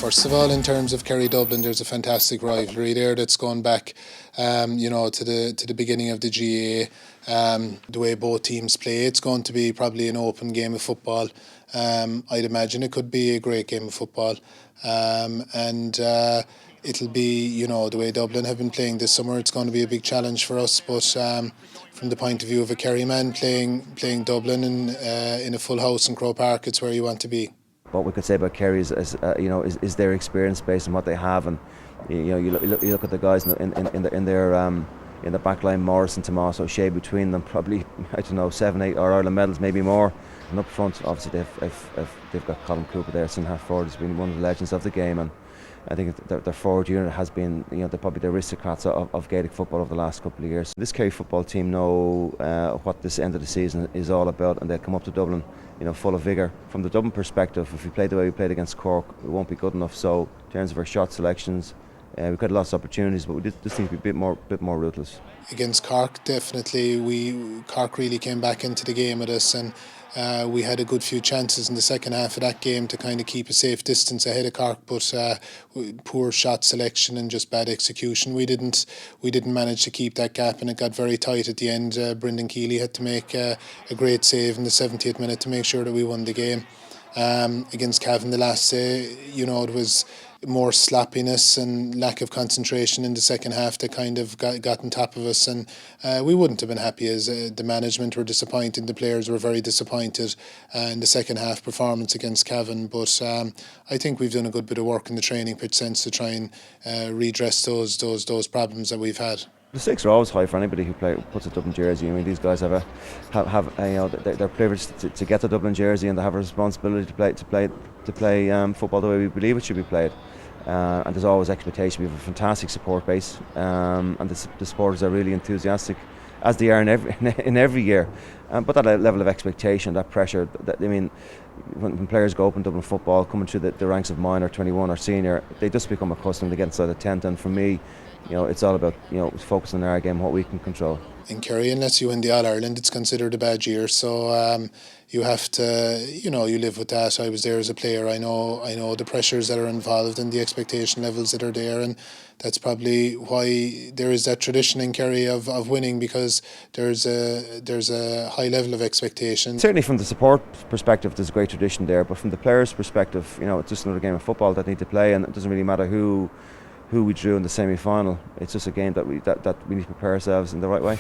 First of all, in terms of Kerry Dublin, there's a fantastic rivalry there that's gone back, to the beginning of the GAA. The way both teams play, it's going to be probably an open game of football. I'd imagine it could be a great game of football, it'll be, the way Dublin have been playing this summer, it's going to be a big challenge for us. But from the point of view of a Kerry man playing Dublin in a full house in Croke Park, it's where you want to be. What we could say about Kerry is their experience based on what they have, and you look at the guys in the back line, Morris and Tomaso, Shea between them, probably 7, 8 or Ireland medals, maybe more. And up front, obviously they've got Colin Cooper there, centre half forward, has been one of the legends of the game, and I think their forward unit has been, they're probably the aristocrats of Gaelic football over the last couple of years. This Kerry football team know what this end of the season is all about, and they'll come up to Dublin, full of vigour. From the Dublin perspective, if we play the way we played against Cork, it won't be good enough. So in terms of our shot selections, we've got lots of opportunities, but we just need to be a bit more ruthless. Against Cork, definitely, Cork really came back into the game with us, and we had a good few chances in the second half of that game to kind of keep a safe distance ahead of Cork, but poor shot selection and just bad execution. We didn't manage to keep that gap, and it got very tight at the end. Brendan Keeley had to make a great save in the 70th minute to make sure that we won the game. Against Gavin the last day, it was more sloppiness and lack of concentration in the second half that kind of got on top of us, and we wouldn't have been happy as the management were disappointed, the players were very disappointed in the second half performance against Gavin. But I think we've done a good bit of work in the training pitch sense to try and redress those problems that we've had. The stakes are always high for anybody who puts a Dublin jersey. I mean, these guys they're privileged to get the Dublin jersey, and they have a responsibility to play football the way we believe it should be played. And there's always expectation. We have a fantastic support base, and the supporters are really enthusiastic, as they are in every year. But that level of expectation, that pressure, when players go up in Dublin football, coming through the ranks of minor, 21 or senior, they just become accustomed to getting inside the tent. And for me, it's all about focusing on our game, what we can control. In Kerry, unless you win the All-Ireland, it's considered a bad year. So you have to, you live with that. I was there as a player. I know the pressures that are involved and the expectation levels that are there, and that's probably why there is that tradition in Kerry of winning, because there's a high level of expectation. Certainly from the support perspective, there's a great tradition there, but from the players' perspective, it's just another game of football that need to play, and it doesn't really matter who we drew in the semi-final. It's just a game that we need to prepare ourselves in the right way.